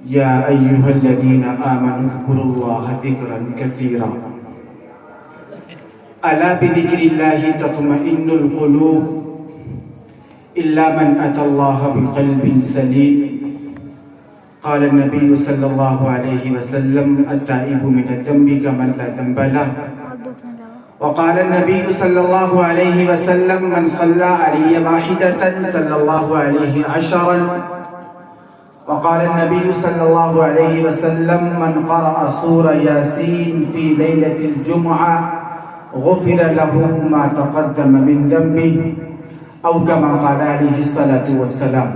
يا أيها الذين آمنوا اذكروا الله ذكرا كثيرا ألا بذكر الله تطمئن القلوب إلا من أتى الله بقلب سليم. قال النبي صلى الله عليه وسلم التائب من الذنب كمن لا ذنب له. وقال النبي صلى الله عليه وسلم من صلى علي واحدة صلى الله عليه عشرا. وقال النبي صلى الله عليه وسلم من قرأ سورة ياسين في ليلة الجمعة غفر له ما تقدم من ذنبه او كما قال علیہ الصلاۃ والسلام.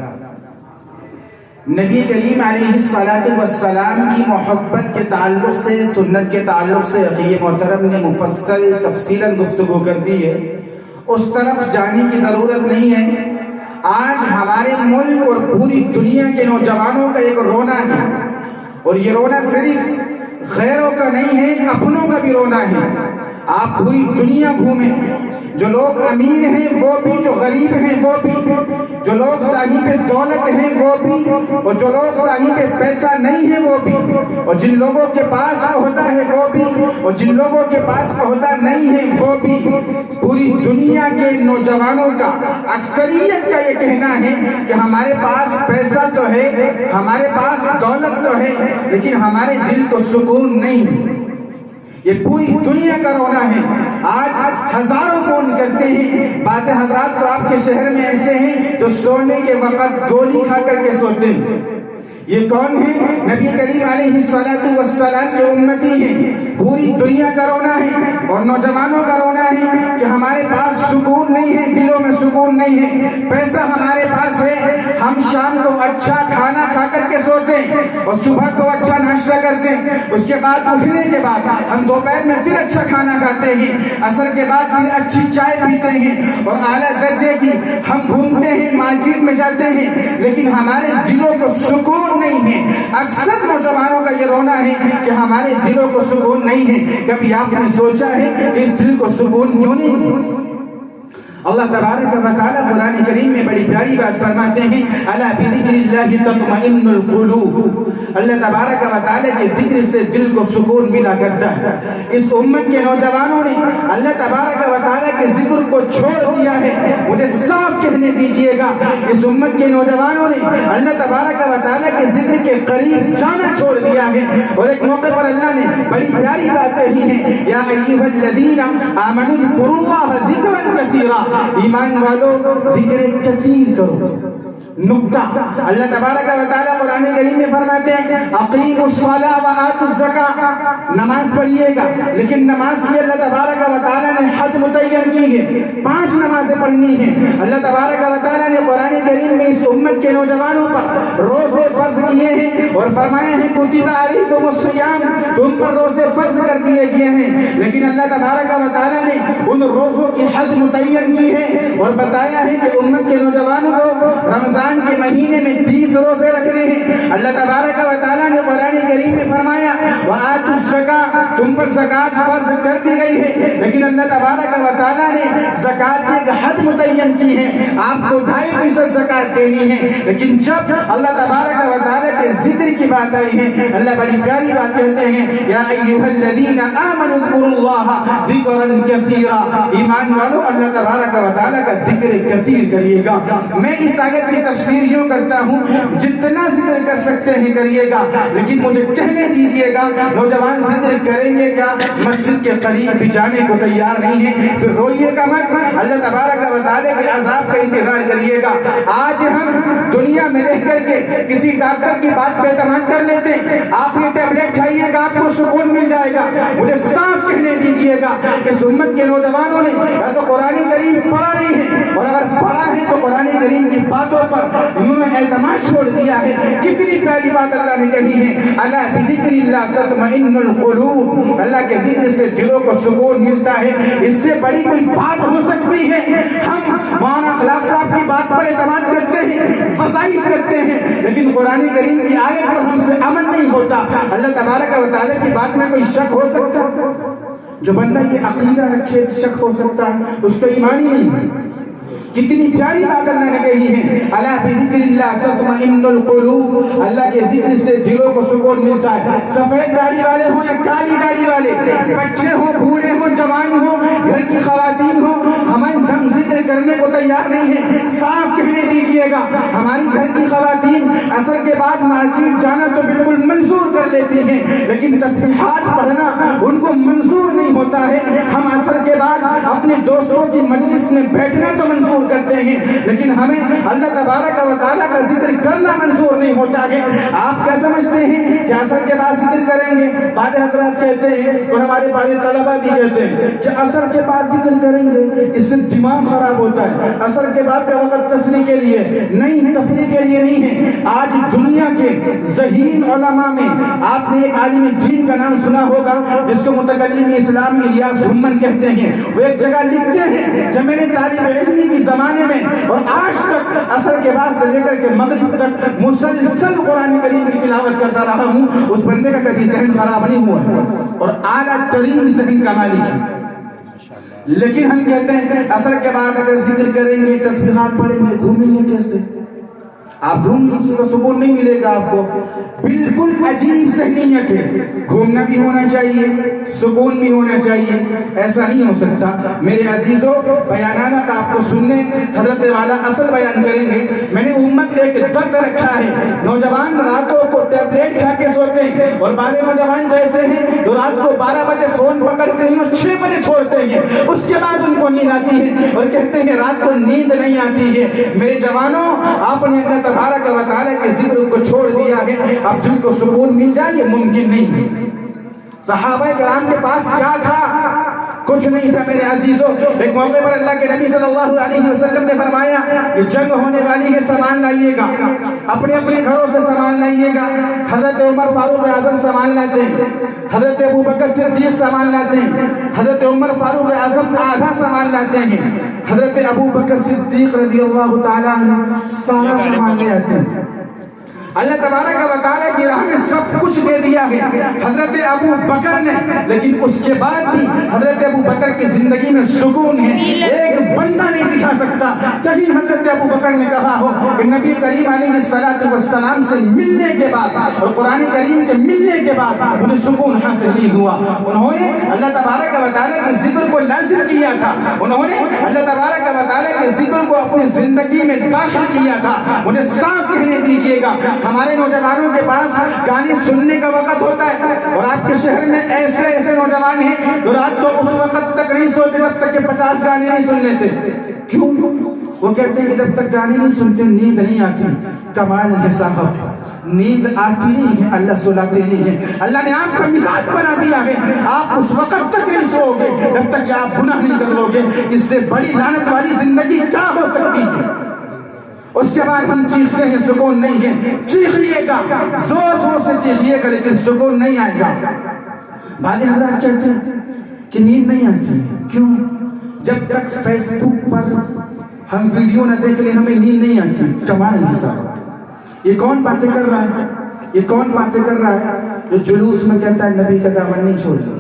نبی کریم علیہ الصلاۃ والسلام کی محبت کے تعلق سے، سنت کے تعلق سے اخی محترم نے مفصل تفصیلاً گفتگو کر دی ہے، اس طرف جانے کی ضرورت نہیں ہے. آج ہمارے ملک اور پوری دنیا کے نوجوانوں کا ایک رونا ہے، اور یہ رونا صرف غیروں کا نہیں ہے، اپنوں کا بھی رونا ہے. آپ پوری دنیا گھومیں، جو لوگ امیر ہیں وہ بھی، جو غریب ہیں وہ بھی، جو لوگ صاحب دولت ہیں وہ بھی، اور جو لوگ صاحب پیسہ نہیں ہیں وہ بھی، اور جن لوگوں کے پاس ہوتا ہے وہ بھی، اور جن لوگوں کے پاس ہوتا نہیں ہے وہ بھی. پوری دنیا کے نوجوانوں کا، اکثریت کا یہ کہنا ہے کہ ہمارے پاس پیسہ تو ہے، ہمارے پاس دولت تو ہے، لیکن ہمارے دل کو سکون نہیں. یہ پوری دنیا کا رونا ہے. آج ہزاروں فون کرتے ہیں. بعض حضرات تو آپ کے شہر میں ایسے ہیں جو سونے کے وقت گولی کھا کر کے سوتے ہیں. یہ کون ہے؟ نبی کریم علیہ الصلاۃ والسلام کے امتی ہیں. پوری دنیا کا رونا ہے اور نوجوانوں کا رونا ہے کہ ہمارے پاس سکون نہیں ہے، دلوں میں سکون نہیں ہے. پیسہ ہمارے پاس ہے، ہم شام کو اچھا کھانا کھا کر کے سوتے ہیں اور صبح کو اچھا ناشتہ کرتے ہیں. اس کے بعد اٹھنے کے بعد ہم دوپہر میں پھر اچھا کھانا کھاتے ہیں، عصر کے بعد پھر اچھی چائے پیتے ہیں اور اعلیٰ درجے کی ہم گھومتے ہیں، مارکیٹ میں جاتے ہیں، لیکن ہمارے دلوں کو سکون نہیں ہے. اکثر نوجوانوں کا یہ رونا ہے کہ ہمارے دلوں کو سکون نہیں ہے. کبھی آپ نے سوچا ہے کہ اس دل کو سکون کیوں نہیں؟ اللہ تبارک و تعالی قرآن کریم میں بڑی پیاری بات فرماتے ہیں، الا بذکر اللہ تطمئن القلوب. اللہ تبارک و تعالی کے ذکر سے دل کو سکون ملا کرتا ہے. اس امت کے نوجوانوں نے اللہ تبارک و تعالی کے ذکر کو چھوڑ دیا ہے. مجھے صاف کہنے دیجئے گا، اس امت کے نوجوانوں نے اللہ تبارک و تعالی کے ذکر کے قریب جانا چھوڑ دیا ہے. اور ایک موقع پر اللہ نے بڑی پیاری بات کہی ہے، یا ایھا الذین آمنوا اذکروا اللہ ذکرا کثیرا. ایمان والو ذکر کثیر کرو. نکتہ اللہ تبارک و تعالی قرآن کریم میں فرماتے ہیں اقیموا الصلاۃ وآتوا الزکاۃ. نماز پڑھیے گا، لیکن نماز کی اللہ تبارک و تعالی نے حد متعین کی ہے. 5 نمازیں پڑھنی ہیں. اللہ تبارک و تعالی نے قرآن کریم میں اس امت کے نوجوانوں پر روزے فرض کیے ہیں اور فرمایا ہے کتب علیکم الصیام، تم پر روزے فرض کر دیے گئے ہیں. لیکن اللہ تبارک و تعالی نے ان روزوں کی حد متعین کی ہے اور بتایا ہے کہ امت کے نوجوانوں کو رمضان کے مہینے میں 30 روزے رکھنے ہیں. اللہ تبارک و تعالیٰ نے قرآن کریم میں فرمایا وآتوا الزکاۃ، تم پر زکوٰۃ فرض کر دی گئی ہے. لیکن اللہ تبارک و تعالیٰ نے زکوٰۃ کی ایک حد متعین کی ہے، آپ کو 2.5% زکوٰۃ دینی ہے. لیکن جب اللہ تبارک و تعالیٰ کے ذکر کی بات آئی ہے، اللہ بڑی پیاری بات کہتے ہیں، یا ایھا الذین آمنوا اذکروا اللہ ذکرا کثیرا. ایمان والو اللہ تبارک و تعالیٰ کا ذکر کثیر کریے گا. میں اس آیت کی تفسیر یوں کرتا ہوں، جتنا ذکر کر سکتے ہیں کریے گا، لیکن مجھے کہنے دیجئے گا نوجوان ذکر کریں گے کیا؟ مسجد کے قریب بھی جانے کو تیار نہیں ہے. پھر روئیے گا مت، اللہ تبارک و تعالیٰ کے عذاب کا انتظار کریے گا. آج ہم دنیا میں رہ کر کے کسی ڈاکٹر کی بات پہ اعتماد کر لیتے ہیں. آپ یہ ٹیبلٹ کھائیے گا، آپ کو سکون مل جائے گا. مجھے صاف کہنے دیجئے گا اس امت کے نوجوانوں نے یا تو قرآن کریم پڑھا نہیں ہے، اور اگر پڑھا ہے تو قرآن کریم کی باتوں پر انہوں نے اعتماد چھوڑ دیا ہے. کتنی پیاری بات اللہ نے کہی ہے، الا بذکر اللہ تطمئن القلوب. اللہ کے ذکر سے دلوں کو سکون ملتا ہے. اس سے بڑی کوئی بات ہو سکتی ہے؟ ہم مولانا خلاف صاحب کی بات پر اعتماد کرتے ہیں، وظائف کرتے ہیں، لیکن قرآن کریم کی آیت پر ہم سے عمل نہیں ہوتا. اللہ تبارک و تعالی کی بات میں کوئی شک ہو سکتا ہے؟ جو بندہ یہ عقیدہ رکھے شک ہو سکتا ہے، اس کا ایمان ہی نہیں. کتنی پیاری بات اللہ نے کہی ہے، الا اللہ تطمئن القلوب، اللہ کے ذکر سے دلوں کو سکون ملتا ہے. سفید داڑھی والے ہوں یا کالی داڑھی والے، بچے ہوں بوڑھے ہوں جوان ہوں، گھر کی خواتین ہوں، ہم ذکر کرنے کو تیار نہیں ہیں. صاف کہنے دیجئے گا. ہماری گھر کی خواتین عصر کے بعد مارکیٹ جانا تو بالکل منظور کر لیتی ہیں، لیکن تسبیحات پڑھنا ان کو منظور نہیں ہوتا ہے. ہم عصر کے بعد اپنے دوستوں کی مجلس میں بیٹھنا تو منظور کرتے ہیں، لیکن ہمیں اللہ تبارک و تعالیٰ کا ذکر کرنا منظور نہیں ہوتا ہے. آپ کیا سمجھتے ہیں کہ عصر کے بعد ذکر کریں گے؟ بعض حضرات کہتے ہیں اور ہمارے بعض طلبہ بھی کہتے ہیں کہ عصر کے بعد ذکر کریں گے، اس سے دماغ خراب ہوتا ہے. عصر کے بعد کا وقت تفریح کے لیے نہیں، تفریح کے لیے نہیں ہے. آج دنیا کے ذہین علماء میں آپ نے ایک عالم دین کا نام سنا ہوگا جس کو متکلم اسلام الیاس ہمن کہتے ہیں. وہ ایک جگہ لکھتے ہیں کہ میں نے طالب علمی کی زمانے میں اور آج تک عصر کے بعد سے لے کر کے مغرب تک مسلسل قرآن کریم کی تلاوت کرتا رہا ہوں. اس بندے کا کبھی ذہن خراب نہیں ہوا اور اعلیٰ ترین ذہن کا مالک ہے. لیکن ہم کہتے ہیں عصر کے بعد اگر ذکر کریں گے، تسبیحات پڑھیں گے، گھومیں گے کیسے؟ آپ گھوم لیجیے گا، سکون نہیں ملے گا آپ کو. بالکل عجیب ذہنیت ہے. گھومنا بھی ہونا چاہیے، سکون بھی ہونا چاہیے، ایسا نہیں ہو سکتا. میرے عزیزوں، بیانات آپ کو سننے حضرت والا اصل بیان کریں گے. میں نے امت ایک درد رکھا ہے. نوجوان راتوں کو ٹیبلیٹ کھا کے سوتے ہیں اور بعض نوجوان ایسے ہیں جو رات کو 12 بجے فون پکڑتے ہیں اور 6 بجے چھوڑتے ہیں. اس کے بعد ان کو نیند آتی ہے اور کہتے ہیں رات کو نیند نہیں آتی ہے. میرے جوانوں، آپ نے اللہ تبارک و تعالیٰ کے ذکر کو چھوڑ دیا ہے. اب دل کو سکون مل جائے یہ ممکن نہیں ہے. صحابہ کرام کے پاس کیا تھا؟ کچھ نہیں تھا میرے عزیزوں. ایک موقع پر اللہ کے نبی صلی اللہ علیہ وسلم نے فرمایا کہ جنگ ہونے والی ہے، سامان لائیے گا، اپنے اپنے گھروں سے سامان لائیے گا. حضرت عمر فاروق اعظم سامان لاتے ہیں، حضرت ابو بکر صدیق سامان لاتے ہیں، حضرت عمر فاروق اعظم آدھا سامان لاتے ہیں، حضرت ابو بکر صدیق رضی اللہ تعالیٰ عنہ سارا سامان لے آتے ہیں. اللہ تبارک و تعالیٰ کی راہ میں سب کچھ دے دیا ہے حضرت ابو بکر نے، لیکن اس کے بعد بھی حضرت ابو بکر کی زندگی میں سکون ہے. ایک بندہ نہیں دکھا سکتا کہیں حضرت ابو بکر نے کہا ہو کہ نبی کریم علیہ السلام سے ملنے کے بعد اور قرآن کریم کے ملنے کے بعد مجھے سکون حاصل نہیں ہوا. انہوں نے اللہ تبارک و تعالیٰ کے ذکر کو لازم کیا تھا، انہوں نے اللہ تبارک و تعالیٰ کے ذکر کو اپنی زندگی میں داخل کیا تھا. مجھے صاف کہنے دیجیے گا، ہمارے نوجوانوں کے پاس گانے سننے کا وقت ہوتا ہے اور آپ کے شہر میں ایسے ایسے نوجوان ہیں جو رات کو اس وقت تک نہیں سوتے جب تک کہ 50 گانے نہیں سن لیتے. کیوں؟ وہ کہتے ہیں کہ جب تک گانے نہیں سنتے نیند نہیں آتی. کمال ہے صاحب، نیند آتی نہیں ہے، اللہ سلاتے نہیں ہے. اللہ نے آپ کا مزاج بنا دیا ہے، آپ اس وقت تک نہیں سو گے جب تک کہ آپ گناہ نہیں کر لو گے. اس سے بڑی لعنت والی زندگی کیا ہو سکتی ہے؟ اس کے بعد ہم چیختے ہیں سکون نہیں ہے. چیخیے گا، زور زور سے چیخیے گا، لیکن سکون نہیں آئے گا. بعض حضرات کہتے ہیں کہ نیند نہیں آتی. کیوں؟ جب تک فیس بک پر ہم ویڈیو نہ دیکھ لیں ہمیں نیند نہیں آتی. کمال ہے صاحب. یہ کون باتیں کر رہا ہے؟ یہ کون باتیں کر رہا ہے جو جلوس میں کہتا ہے نبی کا دامن نہیں چھوڑنا؟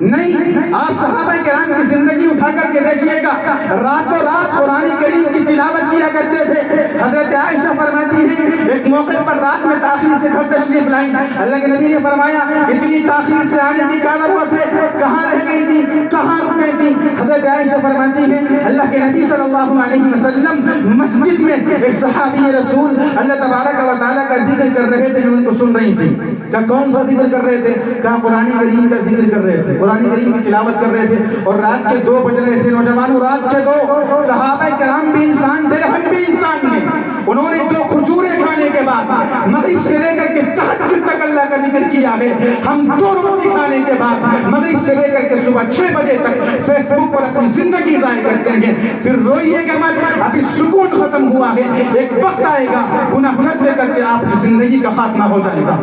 نہیں. آپ صحابہ کرام کی زندگی اٹھا کر کے دیکھیے گا، راتوں رات قرآن کریم کی تلاوت کیا کرتے تھے. حضرت عائشہ فرماتی ہیں ایک موقع پر رات میں تاخیر سے گھر تشریف لائیں. اللہ کے نبی نے فرمایا اتنی تاخیر سے آنے کی کیا ضرورت ہے؟ کہاں رہ گئی تھی؟ کہاں رک گئی تھی؟ حضرت عائشہ فرماتی ہیں اللہ کے نبی صلی اللہ علیہ وسلم مسجد میں ایک صحابی رسول اللہ تبارک و تعالیٰ کا ذکر کر رہے تھے، میں ان کو سن رہی تھی. کہا کون سا ذکر کر رہے تھے؟ کہا قرآن کریم کا ذکر کر رہے تھے، قرآن کریم کی تلاوت کر رہے تھے اور رات کے 2 بج رہے تھے. نوجوانوں، رات کے 2. صحابہ کرام بھی انسان تھے، ہم بھی انسان ہیں. انہوں نے 2 کھجوریں کھانے کے بعد مغرب سے لے کر کے تہجد تک اللہ کا ذکر کیا ہے. ہم 2 روٹی کھانے کے بعد مغرب سے لے کر کے صبح 6 بجے تک فیس بک پر اپنی زندگی ضائع کرتے ہیں. پھر روئیے گا مت، ابھی سکون ختم ہوا ہے. ایک وقت آئے گا گناہ کرتے کرتے آپ کی زندگی کا خاتمہ ہو جائے گا.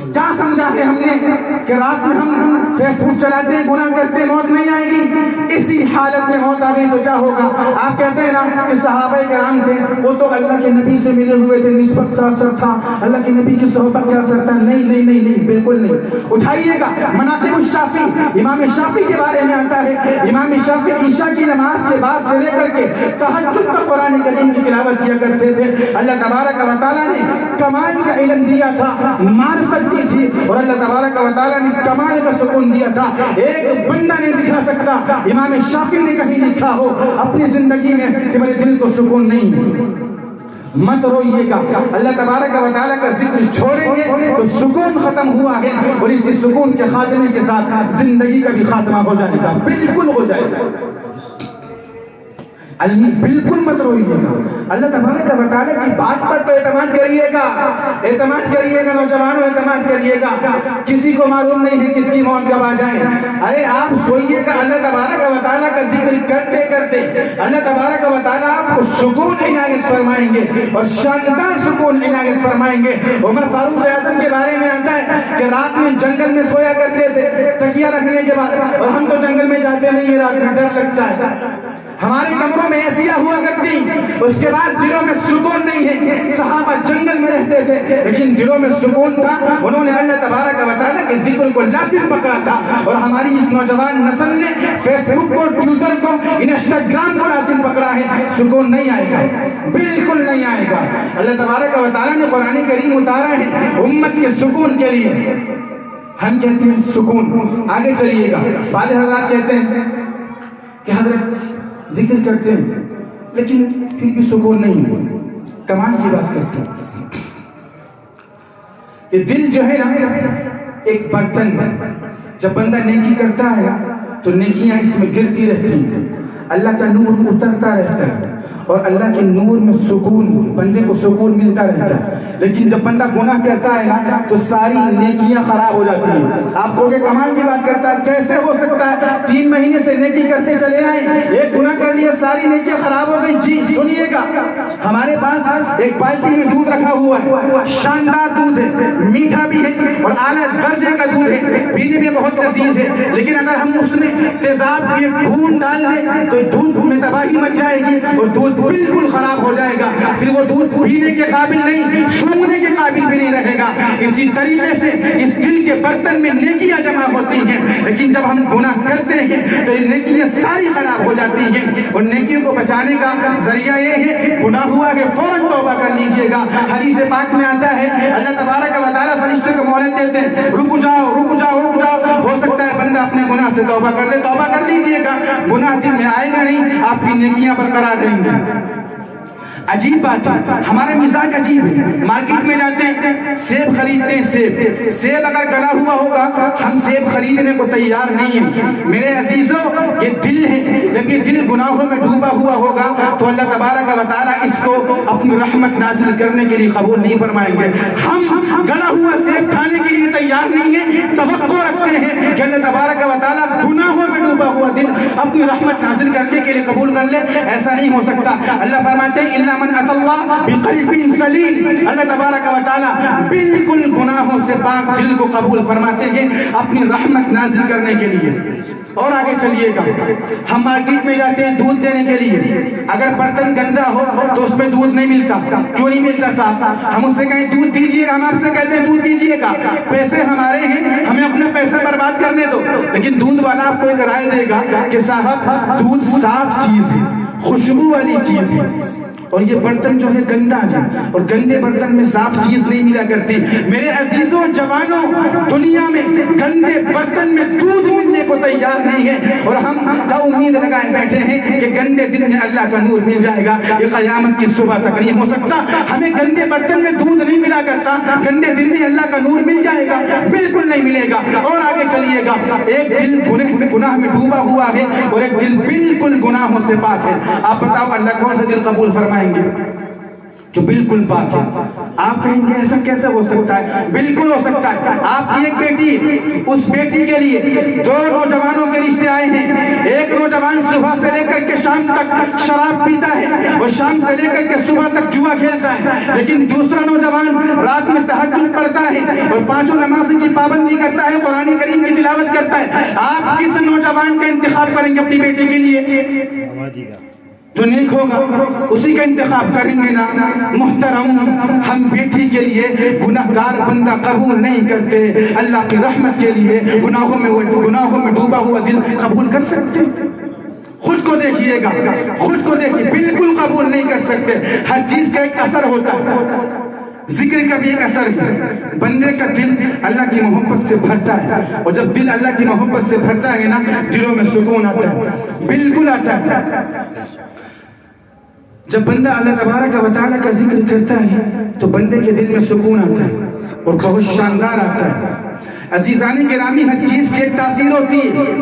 کیا سمجھا ہے ہم نے کہ رات میں ہم فیس بک چلاتے ہیں، گناہ کرتے، موت نہیں آئے گی؟ اسی حالت میں موت آ گئی تو کیا ہوگا؟ آپ کہتے ہیں نا کہ صحابہ کرام تھے وہ تو اللہ کے نبی سے ملے ہوئے تھے، نسبت کا اثر تھا، اللہ کے نبی کی صحبت کا اثر تھا. نہیں نہیں نہیں نہیں، بالکل نہیں. اٹھائیے گا مناقب الشافعی، امام شافعی کے بارے میں آتا ہے امام شافعی عشاء کی نماز کے بعد سے لے کر کے تہجد تک قرآن کریم کی تلاوت کیا کرتے تھے. اللہ تبارک و تعالیٰ نے کمال کا علم دیا تھا، معرفت دی تھی، اور اللہ تبارک و تعالیٰ نے کمال کا سکون دیا تھا۔ ایک بندہ نہیں دکھا سکتا، امام شافعی نے کہیں لکھا ہو اپنی زندگی میں کہ میرے دل کو سکون نہیں ہے۔ مت روئیے گا، اللہ تبارک و تعالیٰ کا ذکر چھوڑیں گے تو سکون ختم ہوا ہے، اور اسی سکون کے خاتمے کے ساتھ زندگی کا بھی خاتمہ ہو جائے گا، بالکل ہو جائے گا۔ بالکل مت روئیے گا، اللہ تبارک و تعالیٰ کی بات پر تو اعتماد کریے گا، اعتماد کریے گا نوجوانوں، اعتماد کریے گا۔ کسی کو معلوم نہیں ہے کس کی موت کب آ جائے۔ ارے آپ سوئیے گا، اللہ تبارک و تعالیٰ کا ذکر کرتے کرتے اللہ تبارک و تعالیٰ آپ کو سکون عنایت فرمائیں گے، اور شاندار سکون عنایت فرمائیں گے۔ عمر فاروق اعظم کے بارے میں آتا ہے کہ رات میں جنگل میں سویا کرتے تھے تکیہ رکھنے کے بعد، اور ہم تو جنگل میں جاتے نہیں ہیں، رات میں ڈر لگتا ہے، ہمارے کمروں میں ایسیاں ہوا کرتی، اس کے بعد دلوں میں سکون نہیں ہے۔ صحابہ جنگل میں رہتے تھے لیکن دلوں میں سکون تھا، انہوں نے اللہ تبارک و تعالیٰ کے ذکر کو لازم پکڑا تھا۔ اور ہماری اس نوجوان نسل نے فیس بک کو، ٹویٹر کو، انسٹاگرام کو لازم پکڑا ہے، سکون نہیں آئے گا، بالکل نہیں آئے گا۔ اللہ تبارک و تعالیٰ نے قرآن کریم اتارا ہے امت کے سکون کے لیے۔ ہم کہتے ہیں سکون، آگے چلیے گا، بعض حضرات کہتے ہیں کہ حضرت ذکر کرتے ہیں لیکن پھر بھی سکون نہیں ہے۔ کمال کی بات کرتے ہیں، یہ دل جو ہے نا ایک برتن، جب بندہ نیکی کرتا ہے نا تو نیکیاں اس میں گرتی رہتی ہیں، اللہ کا نور اترتا رہتا ہے، اور اللہ کے نور میں سکون، بندے کو سکون ملتا رہتا ہے۔ لیکن جب بندہ گناہ کرتا ہے نا تو ساری نیکیاں خراب ہو جاتی ہیں۔ آپ کو کہ کمال کی بات کرتا ہے، کیسے ہو سکتا ہے 3 مہینے سے نیکی کرتے چلے آئے، ایک گناہ کر لیا ساری نیکیاں خراب ہو گئی؟ جی سنیے گا، ہمارے پاس ایک بالٹی میں دودھ رکھا ہوا ہے، شاندار دودھ ہے، میٹھا بھی ہے اور اعلیٰ درجے کا دودھ ہے، پینے میں بہت لذیذ ہے، لیکن اگر ہم اس میں تیزاب کی ایک بوند ڈال دیں تو دودھ میں تباہی مچ جائے گی اور دودھ بالکل خراب ہو جائے گا، پھر وہ دودھ پینے کے قابل نہیں، سونگنے کے قابل بھی نہیں رہے گا۔ اسی طریقے سے اس دل کے برتن میں نیکیاں جمع ہوتی ہیں، لیکن جب ہم گناہ کرتے ہیں تو یہ نیکیاں ساری خراب ہو جاتی ہیں، اور نیکیوں کو بچانے کا ذریعہ یہ ہے گناہ ہوا کہ فوراً توبہ کر لیجئے گا۔ حدیث پاک میں آتا ہے اللہ تبارک و تعالیٰ فرشتے کو مہلت دیتے ہیں، رک جاؤ رک جاؤ رک جاؤ، ہو سکتا ہے بندہ اپنے گناہ سے توبہ کر لے، توبہ کر لیجئے گا، گناہ دل میں آئے گا نہیں، آپ کی نیکیاں برقرار رہیں گی۔ عجیب بات ہے، ہمارا مزاج عجیب ہے، مارکیٹ میں جاتے ہیں سیب خریدتے ہیں، سیب اگر گلا ہوا ہوگا ہم سیب خریدنے کو تیار نہیں ہیں۔ میرے عزیزوں یہ دل ہے، جب یہ دل گناہوں میں ڈوبا ہوا ہوگا تو اللہ تبارک و تعالیٰ اس کو اپنی رحمت نازل کرنے کے لیے قبول نہیں فرمائیں گے۔ ہم گلا ہوا سیب کھانے کے لیے تیار نہیں ہیں، توقع رکھتے ہیں کہ اللہ تبارک و تعالیٰ گناہوں میں ڈوبا ہوا دل اپنی رحمت نازل کرنے کے لیے قبول کر لے، ایسا نہیں ہو سکتا۔ اللہ فرماتے ہیں من اتى الله بقلب سلیم، اللہ تبارک و تعالیٰ بالکل گناہوں سے پاک دل کو قبول فرماتے ہیں اپنی رحمت نازل کرنے کے لیے۔ اور آگے چلیے گا، ہم مارکیٹ میں جاتے ہیں دودھ لینے کے لیے، اگر برتن گندا ہو تو اس میں دودھ نہیں ملتا، کیوں نہیں ملتا صاحب؟ ہم اس سے کہیں دودھ دیجئے گا، ہم آپ سے کہتے ہیں دودھ دیجئے گا، پیسے ہمارے ہیں، ہمیں اپنا پیسہ برباد کرنے دو، لیکن دودھ والا آپ کو ایک رائے دے گا کہ صاحب دودھ صاف چیز ہے، خوشبو والی چیز ہے، اور یہ برتن جو ہے گندا ہے، اور گندے برتن میں صاف چیز نہیں ملا کرتی۔ میرے عزیزوں جوانوں، دنیا میں گندے برتن میں دودھ ملنے کو تیار نہیں ہے، اور ہم کا امید لگائے بیٹھے ہیں کہ گندے دل میں اللہ کا نور مل جائے گا۔ یہ قیامت کی صبح تک نہیں ہو سکتا، ہمیں گندے برتن میں دودھ نہیں ملا کرتا، گندے دل میں اللہ کا نور مل جائے گا، بالکل نہیں ملے گا۔ اور آگے چلیے گا، ایک دل گناہ میں ڈوبا ہوا ہے اور ایک دل بالکل گناہوں سے پاک ہے۔ آپ بتاؤ اللہ کون سا دل قبول فرمائے گے؟ جو بالکل پاک ہے۔ آپ کہیں گے ایسا کیسے ہو سکتا ہے؟ بالکل ہو سکتا ہے۔ آپ کی ایک بیٹی، اس بیٹی کے لیے 2 نوجوانوں کے رشتے آئے ہیں، ایک نوجوان صبح سے لے کر کے شام تک شراب پیتا ہے اور شام سے لے کر کے صبح تک جوا کھیلتا ہے، لیکن دوسرا نوجوان رات میں تہجد پڑھتا ہے اور 5 نماز کی پابندی کرتا ہے، قرآن کریم کی تلاوت کرتا ہے۔ آپ کس نوجوان کا انتخاب کریں گے اپنی بیٹی کے لیے؟ جو نیک ہوگا اسی کا انتخاب کریں گے نا۔ محترم، ہم بیٹی کے لیے گناہگار بندہ قبول نہیں کرتے، اللہ کی رحمت کے لیے گناہوں میں ڈوبا ہوا دل قبول کر سکتے؟ خود کو دیکھیے گا، خود کو دیکھیے، بالکل قبول نہیں کر سکتے. ہر چیز کا ایک اثر ہوتا ہے، ذکر کا بھی ایک اثر ہے. بندے کا دل اللہ کی محبت سے بھرتا ہے، اور جب دل اللہ کی محبت سے بھرتا ہے نا، دلوں میں سکون آتا ہے، بالکل آتا ہے. جب بندہ اللہ تبارک و تعالیٰ کا ذکر کرتا ہے تو بندے کے دل میں سکون آتا ہے اور بہت شاندار آتا ہے. عزیزان گرامی، ہر چیز کی ایک تاثیر ہوتی ہے.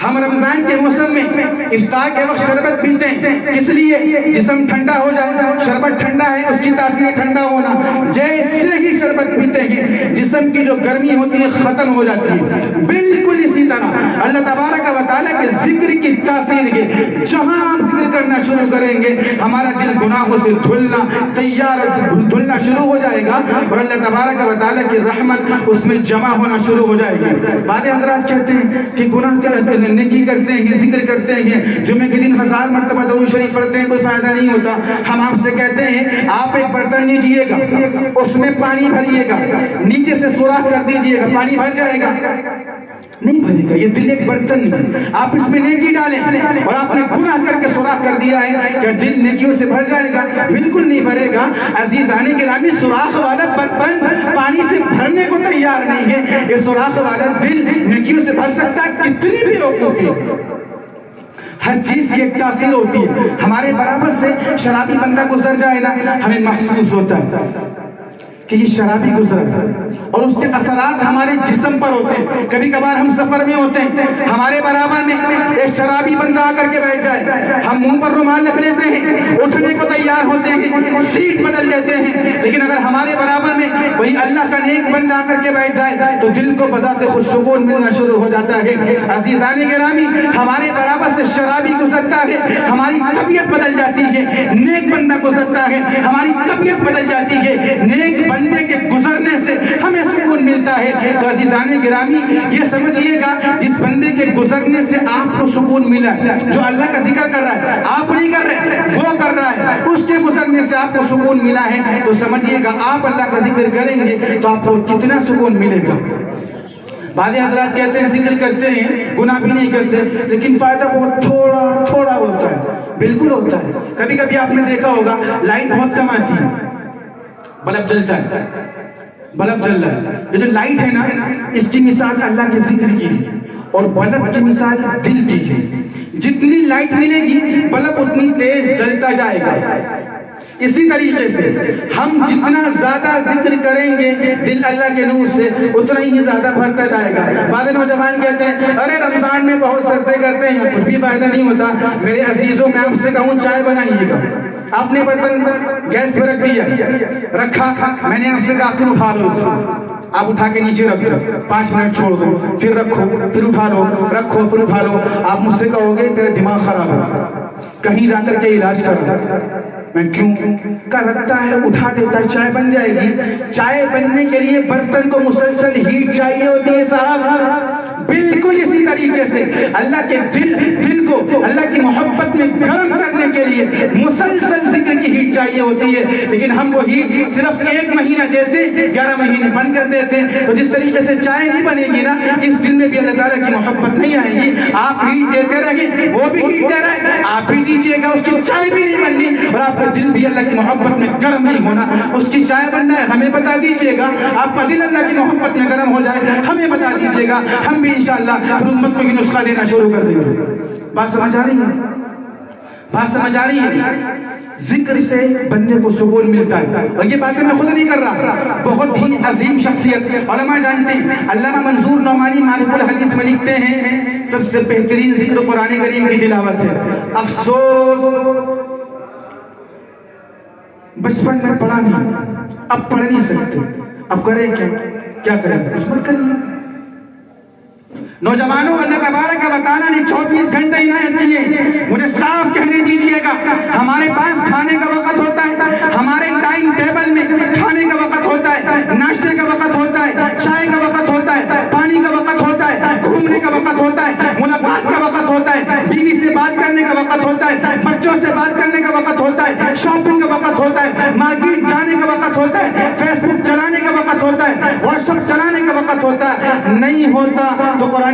ہم رمضان کے موسم میں افطار کے وقت شربت پیتے ہیں، کس لیے؟ جسم ٹھنڈا ہو جائے. شربت ٹھنڈا ہے، اس کی تاثیر ٹھنڈا ہونا. جیسے ہی شربت پیتے ہیں جسم کی جو گرمی ہوتی ہے ختم ہو جاتی ہے. بالکل اسی طرح اللہ تبارک و تعالیٰ کے ذکر کی تاثیر کے جہاں ہم ذکر کرنا شروع کریں گے ہمارا دل گناہوں سے دھلنا شروع ہو جائے گا، اور اللہ تبارک و تعالیٰ کی رحمت اس میں جمع ہونا شروع ہو جائے گی. بعض حضرات کہتے ہیں کہ گناہ کا نیکی کرتے ہیں، ذکر کرتے ہیں، جمعے کے دن 1000 مرتبہ درود شریف پڑھتے ہیں، کوئی فائدہ نہیں ہوتا. ہم آپ سے کہتے ہیں آپ ایک برتن لیجئے گا، اس میں پانی بھریے گا، نیچے سے سوراخ کر دیجئے گا، پانی بھر جائے گا؟ نہیں بھرے گا. یہ دل ایک برتن ہے، آپ اس میں نیکی ڈالیں اور آپ نے گناہ کر کے سوراخ کر دیا ہے، کیا دل نیکیوں سے بھر جائے گا؟ بالکل نہیں بھرے گا. عزیزان گرامی، سوراخ والا برتن پانی سے بھرنے کو تیار نہیں ہے. یہ سوراخ والا دل نیکیوں سے بھر سکتا ہے؟ کتنی بھی وقوفی. ہر چیز کی ایک تاثیر ہوتی ہے. ہمارے برابر سے شرابی بندہ گزر جائے نا، ہمیں محسوس ہوتا ہے کہ یہ شرابی گزرا ہے، اور اس کے اثرات ہمارے جسم پر ہوتے ہیں. کبھی کبھار ہم سفر میں ہوتے ہیں، ہمارے برابر میں ایک شرابی بندہ آ کر کے بیٹھ جائے، ہم منہ پر رومال رکھ لیتے ہیں، اٹھنے کو تیار ہوتے ہیں، سیٹ بدل لیتے ہیں. لیکن اگر ہمارے برابر میں وہی اللہ کا نیک بندہ آ کر کے بیٹھ جائے تو دل کو بذات خود سکون ملنا شروع ہو جاتا ہے. عزیزان گرامی، ہمارے برابر سے شرابی گزرتا ہے، ہماری طبیعت بدل جاتی ہے. نیک بندہ گزرتا ہے، ہماری طبیعت بدل جاتی ہے. نیک بندے کے گزرنے سے ہمیں سکون ملتا ہے. تو عزیزان گرامی، یہ سمجھئے گا جس بندے کے گزرنے سے آپ کو سکون ملا، جو اللہ کا ذکر کر رہا ہے، آپ نہیں کر رہے، وہ کر رہا ہے، اس کے گزرنے سے آپ کو سکون ملا ہے، تو سمجھئے گا آپ اللہ کا ذکر کریں گے تو آپ کو کتنا سکون ملے گا. بعض حضرات کہتے ہیں ذکر کرتے ہیں، گناہ بھی نہیں کرتے، لیکن فائدہ بہت تھوڑا ہوتا ہے. بالکل ہوتا ہے. کبھی کبھی آپ نے دیکھا ہوگا لائٹ بہت کم آتی ہے، بلب جلتا ہے، بلب جل رہا ہے. یہ جو لائٹ ہے نا، اس کی مثال اللہ کے ذکر کی ہے، اور بلب کی مثال دل کی ہے. جتنی لائٹ ملے گی بلب اتنی تیز جلتا جائے گا. اسی طریقے سے ہم جتنا زیادہ ذکر کریں گے دل اللہ کے نور سے اتنا ہی زیادہ بھرتا جائے گا. بعض نوجوان کہتے ہیں ارے رمضان میں بہت سجدے کرتے ہیں، کچھ بھی فائدہ نہیں ہوتا. میرے عزیزوں، میں آپ سے کہوں چائے بنائیے گا. آپ نے برتن گیس پہ رکھ دیا، رکھا، میں نے آپ سے کہا پھر اٹھا لو اس کو. آپ اٹھا کے نیچے رکھ دو، 5 منٹ چھوڑ دو، پھر رکھو، پھر اٹھا لو، رکھو، پھر اٹھا لو. آپ مجھ سے کہو گے تیرا دماغ خراب ہو، کہیں جا کر کے علاج کرو. میں کیوں کا رکھتا ہے، اٹھا دیتا ہے، چائے بن جائے گی. چائے بننے کے لیے برتن کو مسلسل ہیٹ چاہیے ہوتی ہے صاحب. بالکل اسی طریقے سے اللہ کے دل کو اللہ کی محبت میں گرم کرنے کے لیے مسلسل ذکر کی ہیٹ چاہیے ہوتی ہے. لیکن ہم وہ ہیٹ صرف 1 مہینہ دیتے، 11 مہینے بند کر دیتے. تو جس طریقے سے چائے نہیں بنے گی نا، اس دل میں بھی اللہ تعالیٰ کی محبت نہیں آئے گی. آپ ہیٹ دیتے رہیں، وہ بھی ہیٹ دے رہا ہے، آپ بھی دیجئے گا، اس کی چائے بھی نہیں بننی، اور آپ کا دل بھی اللہ کی محبت میں گرم نہیں ہونا. اس کی چائے بننا ہے، ہمیں بتا دیجئے گا. آپ کا دل اللہ کی محبت میں گرم ہو جائے، ہمیں بتا دیجئے گا. ہم بھی انشاءاللہ پھر امت کو یہ نسخہ دینا شروع کر دیں گے. بات سمجھ آ رہی ہے؟ بات سمجھ آ رہی ہے؟ ذکر سے بندے کو سکون ملتا ہے. اور یہ باتیں میں خود نہیں کر رہا، بہت ہی عظیم شخصیت علماء جانتے ہیں. علامہ منظور نعمانی معرف الحدیث میں لکھتے ہیں سب سے بہترین ذکر قرآن کریم کی تلاوت ہے. افسوس بچپن میں پڑھا نہیں، اب پڑھ نہیں سکتے، اب کریں کیا کریں؟ کچھ مت کریے. نوجوانوں، اللہ تبارک و تعالیٰ نے 24 گھنٹے عنایت کیے. مجھے صاف کہنے دیجئے گا، ہمارے پاس کھانے کا وقت ہوتا ہے، ہمارے ٹائم ٹیبل میں کھانے کا وقت ہوتا ہے، ناشتے کا وقت ہوتا ہے، چائے کا وقت ہوتا ہے، پانی کا وقت ہوتا ہے، گھومنے کا وقت ہوتا ہے، ملاقات کا وقت ہوتا ہے، بیوی سے بات کرنے کا وقت ہوتا ہے، بچوں سے بات کرنے کا وقت ہوتا ہے، شاپنگ کا وقت ہوتا ہے، مارکیٹ جانے کا وقت ہوتا ہے، فیس بک چلانے کا وقت ہوتا ہے، واٹس ایپ چلانے کا وقت ہوتا ہے. نہیں ہوتا تو قرآن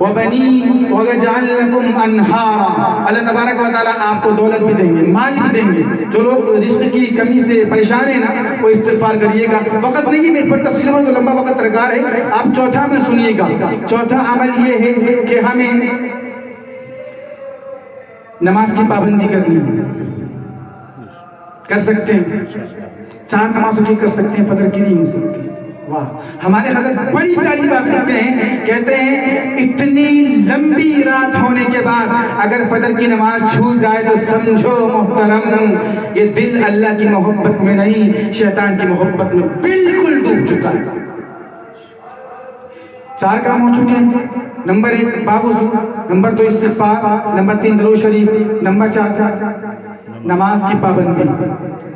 وَبَنِينَ وَيَجْعَلْ لَكُمْ أَنْهَارًا، اللہ تبارک و تعالیٰ آپ کو دولت بھی دیں گے، مال بھی دیں گے۔ جو لوگ رزق کی کمی سے پریشان ہیں نا وہ استغفار کریے گا۔ وقت نہیں میں اس پر تفصیل میں تو لمبا وقت درکار ہے، آپ چوتھا میں سنیے گا۔ چوتھا عمل یہ ہے کہ ہمیں نماز کی پابندی کرنی ہے۔ کر سکتے ہیں 4 نمازوں کی کر سکتے ہیں، فجر کی نہیں ہو سکتی۔ واہ، ہمارے حضرت بڑی پیاری بات لکھتے ہیں، کہتے ہیں اتنی لمبی رات ہونے کے بعد اگر فجر کی نماز چھوٹ جائے تو سمجھو محترم یہ دل اللہ کی محبت میں نہیں شیطان کی محبت میں بالکل ڈوب چکا ہے۔ 4 کام ہو چکے ہیں۔ نمبر 1 باوضو، نمبر 2 استغفار، نمبر 3 درود شریف، نمبر 4 نماز کی پابندی۔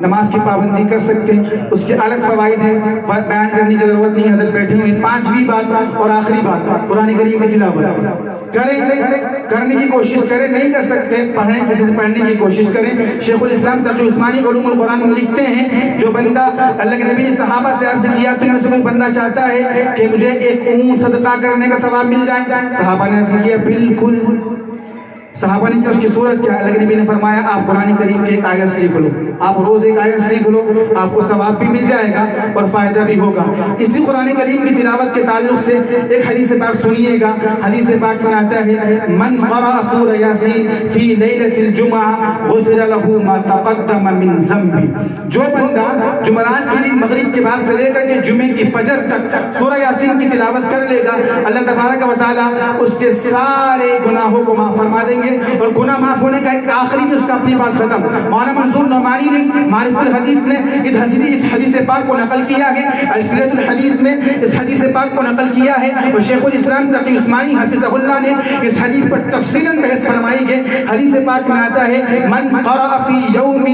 نماز کی پابندی کر سکتے ہیں، اس کے الگ فوائد ہیں، بیان کرنے کی ضرورت نہیں، حضرت بیٹھی ہوئی۔ 5ویں بات اور آخری بات، قرآن کریم کی تلاوت کریں، کرنے کی کوشش کریں، نہیں کر سکتے پڑھیں، کسی سے پڑھنے کی کوشش کریں۔ شیخ الاسلام تقی عثمانی علوم القرآن میں لکھتے ہیں جو بندہ اللہ کے نبی نے صحابہ سے عرض کیا تم میں سے کوئی بندہ چاہتا ہے کہ مجھے ایک اونٹ صدقہ کرنے کا ثواب مل جائے؟ صحابہ نے عرض کیا بالکل۔ صحابہ نے کیا اس کی صورت کیا؟ اللہ کے نبی نے فرمایا آپ قرآن کریم کی ایک آیت سیکھ لو، آپ روز ایک آیت سیکھ لو، آپ کو ثواب بھی مل جائے گا اور فائدہ بھی ہوگا۔ اسی قرآن کریم کی تلاوت کے تعلق سے ایک حدیث پاک سنیے گا۔ حدیث پاک میں آتا ہے من قرأ سورہ یاسین فی لیلۃ الجمعہ غفر له ما تقدم من ذنبہ، جو بندہ جمعرات کے دن مغرب کے بعد سے لے کر کے جمعے کی فجر تک سورہ یاسین کی تلاوت کر لے گا، اللہ تبارک و تعالیٰ اس کے سارے گناہوں کو معاف فرما دیں گے۔ اور گناہ معاف ہونے کا ایک آخری میں اس کا اپنی بات ختم۔ مولانا منظور نعمانی نے معرفت الحدیث میں اس حدیث پاک کو نقل کیا ہے، الفیۃ الحدیث میں اس حدیث پاک کو نقل کیا ہے، اور شیخ الاسلام تقی عثمانی حفظہ اللہ نے اس حدیث پر تفصیلاً بحث فرمائی ہے۔ حدیث پاک میں آتا ہے من قرأ فی یوم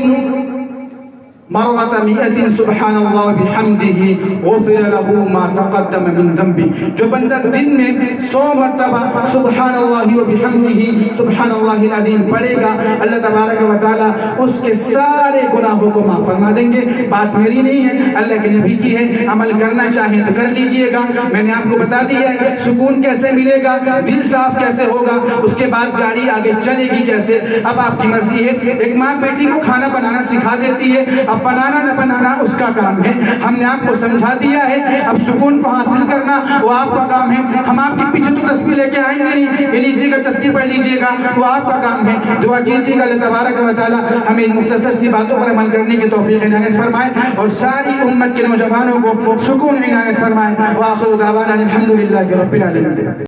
مرۃ 100 سبحان اللہ بحمدہ غفر له ما تقدم من ذنبہ، جو بندہ دن میں 100 مرتبہ سبحان اللہ وبحمدہ سبحان اللہ العظیم پڑھے گا، اللہ تبارک و تعالیٰ اس کے سارے گناہوں کو معاف فرما دیں گے۔ بات میری نہیں ہے، اللہ کے نبی کی ہے، عمل کرنا چاہیں تو کر لیجئے گا۔ میں نے آپ کو بتا دیا ہے سکون کیسے ملے گا، دل صاف کیسے ہوگا، اس کے بعد گاڑی آگے چلے گی کیسے، اب آپ کی مرضی ہے۔ ایک ماں بیٹی کو کھانا بنانا سکھا دیتی ہے، اب بنانا نہ بنانا اس کا کام ہے، ہم نے آپ کو سمجھا دیا ہے۔ اب سکون کو حاصل کرنا وہ آپ کا کام ہے، ہم آپ کے پیچھے تو تسبیح لے کے آئیں گے نہیں کہ لیجیے گا تسبیح پڑھ لیجیے گا، وہ آپ کا کام ہے۔ دعا کیجیے گا اللہ تبارک و تعالیٰ ہمیں ان مختصر سی باتوں پر عمل کرنے کی توفیق عنایت فرمائے اور ساری امت کے نوجوانوں کو سکون عنایت فرمائے۔ وآخر دعوانا الحمد للہ رب العالمین۔